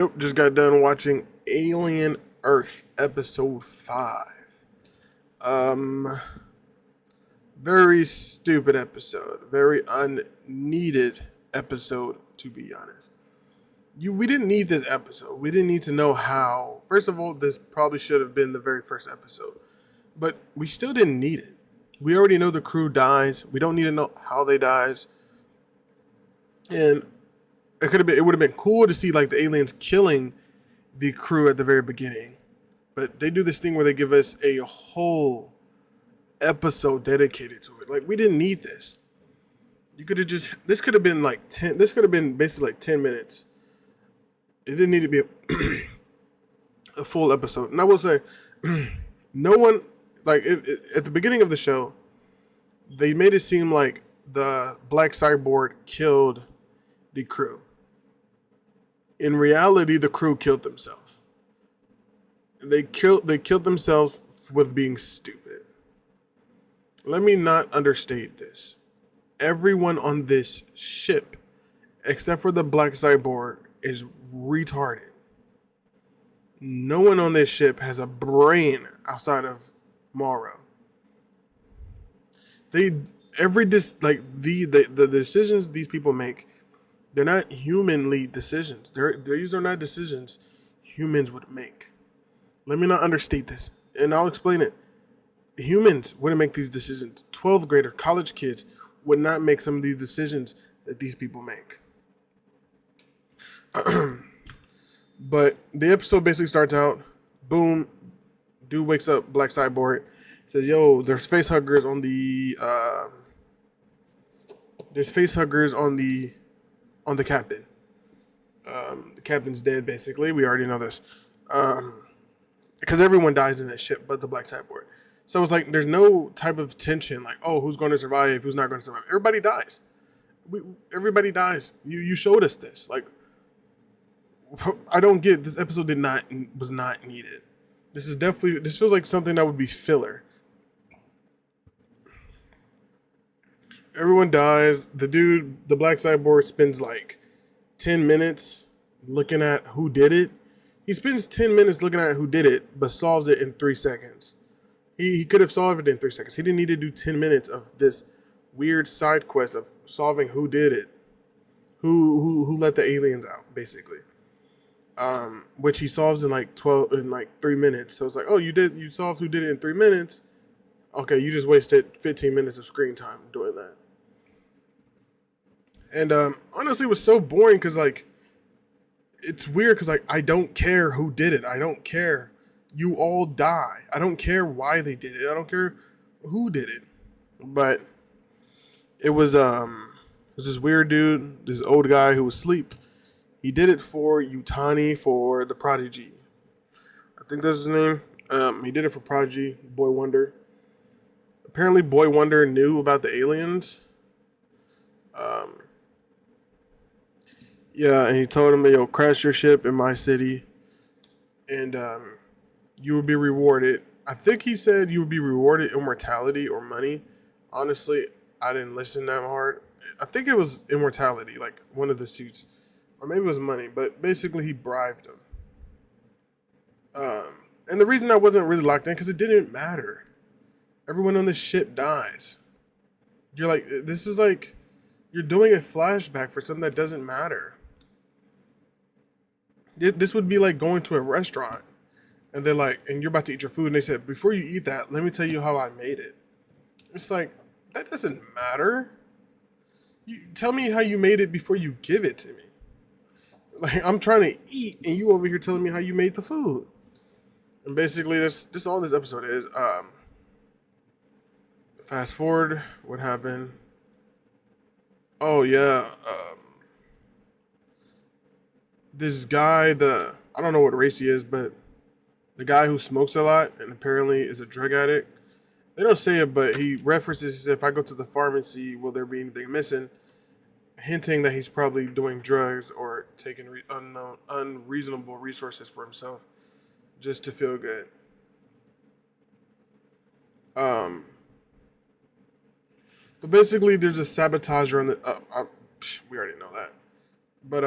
Yep, just got done watching Alien Earth episode 5. Um very stupid episode. Very unneeded episode, to be honest. We didn't need this episode. We didn't need to know how. First of all, this probably should have been the very first episode. But we still didn't need it. We already know the crew dies. We don't need to know how they dies. And it would have been cool to see like the aliens killing the crew at the very beginning. But they do this thing where they give us a whole episode dedicated to it. Like we didn't need this. You could have just this could have been like 10 this could have been basically like 10 minutes. It didn't need to be a full episode. And I will say no one like at the beginning of the show they made it seem like the black cyborg killed the crew. In reality, the crew killed themselves. They killed themselves with being stupid. Let me not understate this. Everyone on this ship, except for the black cyborg, is retarded. No one on this ship has a brain outside of Morrow. They every dis like the decisions these people make, they're not humanly decisions. These are not decisions humans would make. Let me not understate this, and I'll explain it. Humans wouldn't make these decisions. 12th grader, college kids would not make some of these decisions that these people make. But the episode basically starts out, boom, dude wakes up, black cyborg, says, "Yo, there's face huggers on the captain. The captain's dead, basically. We already know this, because everyone dies in that ship, but the black cyborg. So it's like there's no type of tension, like, oh, who's going to survive, who's not going to survive. Everybody dies. Everybody dies. You showed us this. Like, I don't get this episode was not needed. This feels like something that would be filler. Everyone dies. The black cyborg spends like 10 minutes looking at who did it. He spends 10 minutes looking at who did it, but solves it in 3 seconds. He could have solved it in 3 seconds. He didn't need to do 10 minutes of this weird side quest of solving who did it. Who let the aliens out, basically. Which he solves in like 3 minutes. So it's like, oh, you solved who did it in 3 minutes. Okay, you just wasted 15 minutes of screen time doing that. And honestly, it was so boring because like it's weird because like I don't care who did it. I don't care. You all die. I don't care why they did it. I don't care who did it. But it was this weird dude, this old guy who was asleep. He did it for Utani for the Prodigy. I think that's his name. He did it for Prodigy, Boy Wonder. Apparently, Boy Wonder knew about the aliens. Um, yeah, and he told him, "Yo, crash your ship in my city, and you will be rewarded." I think he said you would be rewarded immortality or money. Honestly, I didn't listen that hard. I think it was immortality, like one of the suits, or maybe it was money. But basically, he bribed him. And the reason I wasn't really locked in because it didn't matter. Everyone on this ship dies. You're like, this is like, you're doing a flashback for something that doesn't matter. This would be like going to a restaurant and they're like, and you're about to eat your food, and they said, before you eat that, let me tell you how I made it. It's like, that doesn't matter. You tell me how you made it before you give it to me. Like, I'm trying to eat, and you over here telling me how you made the food. And basically, this all this episode is. Fast forward, what happened? Oh yeah, this guy, I don't know what race he is, but the guy who smokes a lot and apparently is a drug addict. They don't say it, but he references. He said, "If I go to the pharmacy, will there be anything missing?" Hinting that he's probably doing drugs or taking unreasonable resources for himself just to feel good. Um, but basically, there's a sabotager on the. We already know that. But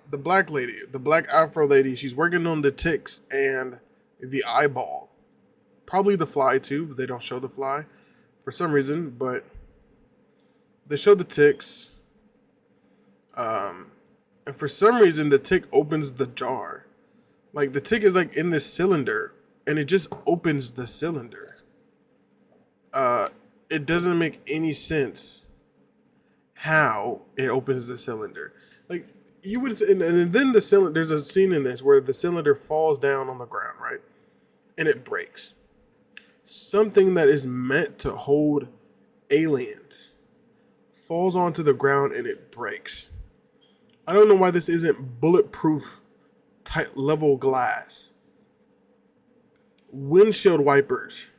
the black lady, the black Afro lady, she's working on the ticks and the eyeball. Probably the fly too, but they don't show the fly for some reason. But they show the ticks. Um, and for some reason, the tick opens the jar. Like the tick is like in this cylinder, and it just opens the cylinder. Uh, it doesn't make any sense how it opens the cylinder. Like you would, and then the cylinder. There's a scene in this where the cylinder falls down on the ground, right, and it breaks. Something that is meant to hold aliens falls onto the ground and it breaks. I don't know why this isn't bulletproof type level glass. Windshield wipers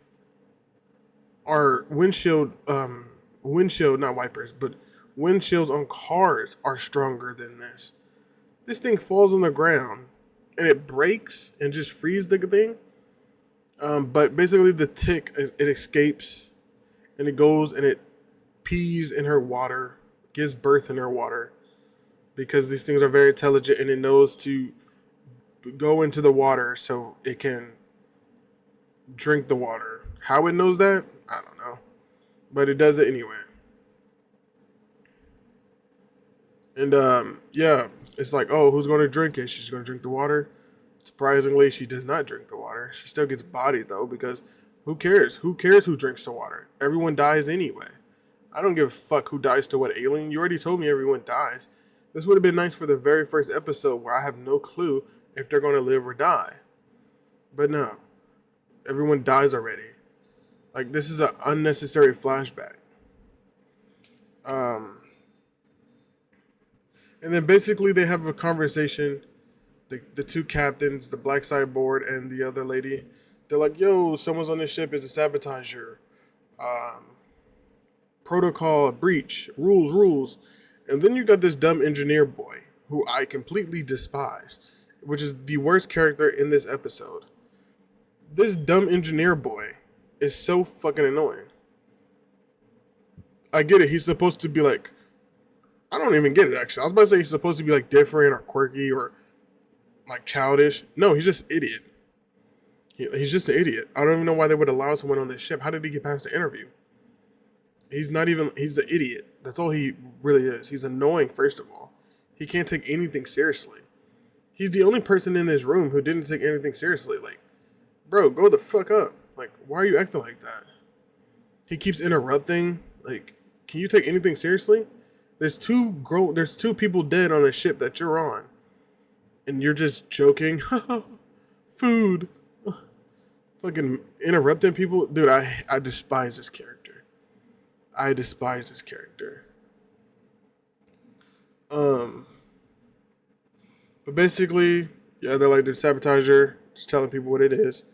are windshield not wipers, but windshields on cars are stronger than this. This thing falls on the ground and it breaks and just frees the thing. But basically the tick it escapes and it goes and it pees in her water, gives birth in her water because these things are very intelligent and it knows to go into the water so it can drink the water. How it knows that, I don't know, but it does it anyway. And yeah, it's like, oh, who's going to drink it? She's going to drink the water. Surprisingly, she does not drink the water. She still gets bodied though because who cares? Who cares who drinks the water? Everyone dies anyway. I don't give a fuck who dies to what alien. You already told me everyone dies. This would have been nice for the very first episode where I have no clue if they're going to live or die. But no, everyone dies already. Like this is an unnecessary flashback. Um, and then basically they have a conversation. The two captains, the black cyborg and the other lady, they're like, "Yo, someone's on this ship is a sabotager. Um, Protocol breach, rules." And then you got this dumb engineer boy who I completely despise, which is the worst character in this episode. This dumb engineer boy is so fucking annoying. I get it. He's supposed to be like, I don't even get it actually. I was about to say he's supposed to be like different or quirky or like childish. No, he's just idiot. He's just an idiot. I don't even know why they would allow someone on this ship. How did he get past the interview? He's not even, he's an idiot. That's all he really is. He's annoying, first of all. He can't take anything seriously. He's the only person in this room who didn't take anything seriously. Like, bro, go the fuck up. Like, why are you acting like that? He keeps interrupting. Like, can you take anything seriously? There's two people dead on a ship that you're on. And you're just joking. Food. Fucking interrupting people. Dude, I despise this character. I despise this character. Um, but basically, yeah, they're like the sabotager, just telling people what it is.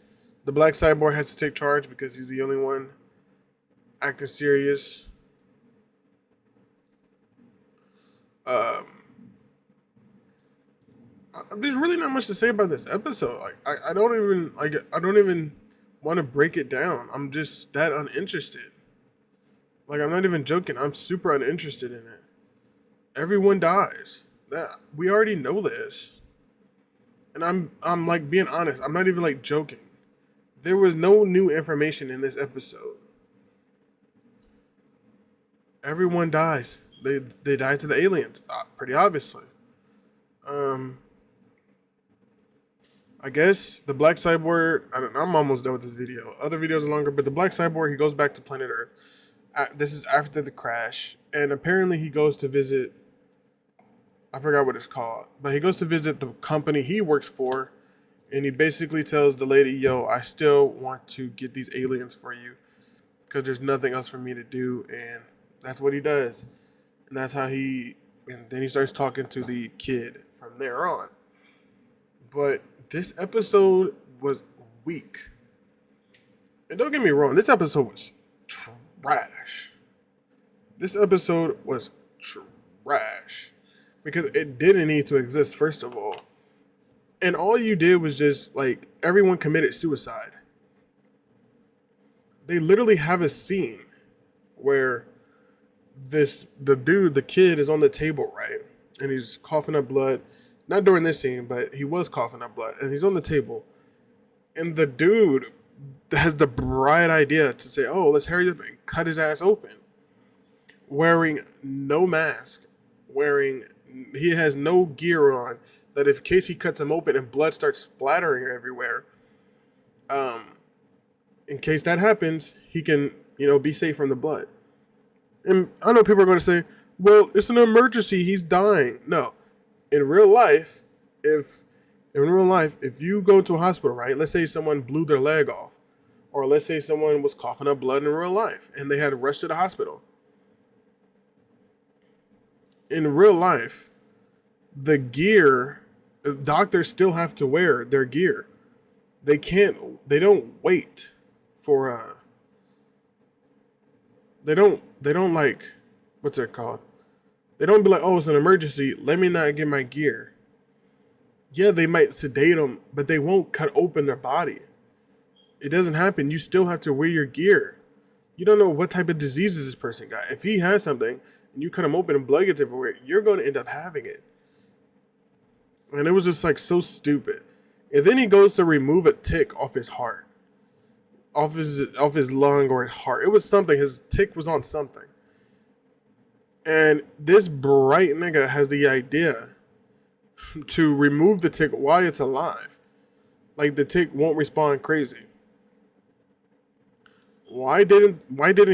The black cyborg has to take charge because he's the only one acting serious. Um, there's really not much to say about this episode. Like, I don't even want to break it down. I'm just that uninterested. Like, I'm not even joking. I'm super uninterested in it. Everyone dies. That we already know this. And I'm like being honest. I'm not even like joking. There was no new information in this episode. Everyone dies. They die to the aliens, pretty obviously. Um, I guess the black cyborg. I'm almost done with this video. Other videos are longer, but the black cyborg he goes back to planet Earth. This is after the crash, and apparently he goes to visit. I forgot what it's called, but he goes to visit the company he works for, and he basically tells the lady, "Yo, I still want to get these aliens for you, because there's nothing else for me to do," and that's what he does, and that's how he. And then he starts talking to the kid from there on. But this episode was weak. And don't get me wrong, this episode was trash. This episode was trash. Because it didn't need to exist, first of all. And all you did was just, like, everyone committed suicide. They literally have a scene where the kid is on the table, right? and he's coughing up blood. Not during this scene, but he was coughing up blood, and he's on the table, and the dude has the bright idea to say, "Oh, let's hurry up and cut his ass open." Wearing no mask, he has no gear on. That if in case he cuts him open and blood starts splattering everywhere, in case that happens, he can be safe from the blood. And I know people are going to say, "Well, it's an emergency. He's dying." No, in real life, if you go to a hospital, right? Let's say someone blew their leg off, or let's say someone was coughing up blood in real life, and they had to rush to the hospital. In real life, the gear, doctors still have to wear their gear. They don't wait for they don't like, what's it called? They don't be like, "Oh, it's an emergency, let me not get my gear." Yeah, they might sedate them, but they won't cut open their body. It doesn't happen. You still have to wear your gear. You don't know what type of diseases this person got. If he has something and you cut him open and blood gets everywhere, you're going to end up having it. And it was just like so stupid. And then he goes to remove a tick off his heart, off his lung or his heart. It was something. His tick was on something. And this bright nigga has the idea to remove the tick while it's alive. Like the tick won't respond crazy. Why didn't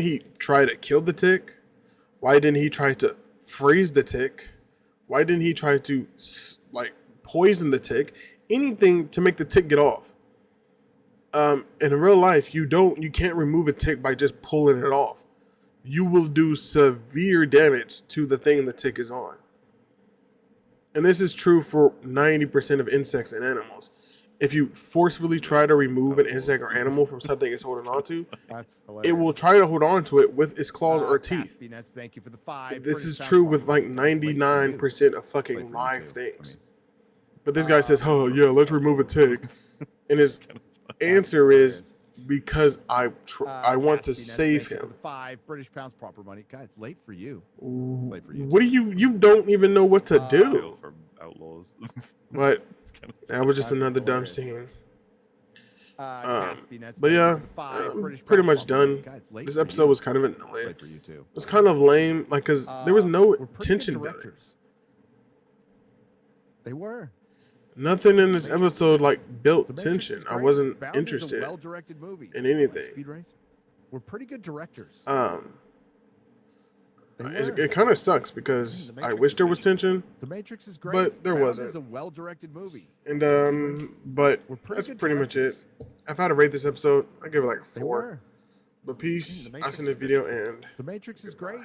he try to kill the tick? Why didn't he try to freeze the tick? Why didn't he try to poison the tick? Anything to make the tick get off. In real life, you can't remove a tick by just pulling it off. You will do severe damage to the thing the tick is on. And this is true for 90% of insects and animals. If you forcefully try to remove an insect or animal from something it's holding on to, it will try to hold on to it with its claws or teeth. Thank you for the 5. This is true with like 99% of fucking live things. But this guy says, "Oh yeah, let's remove a tick," and his answer is, "Because I want to save him." 5 British pounds proper money. God, it's late for you. Late for you. What do you don't even know what to do? For Outlaws. But that was just another dumb scene. But yeah, pretty much done. This episode was kind of annoying. It was kind of lame, like, because there was no tension building. They were. Nothing in this episode built tension. I wasn't interested in anything. We're pretty good directors. It kind of sucks because I wish there was tension. The Matrix is great, but there wasn't. It's a well-directed movie. And but that's pretty much it. If I had to rate this episode, I give it like a 4. But peace. I seen the video and The Matrix is great.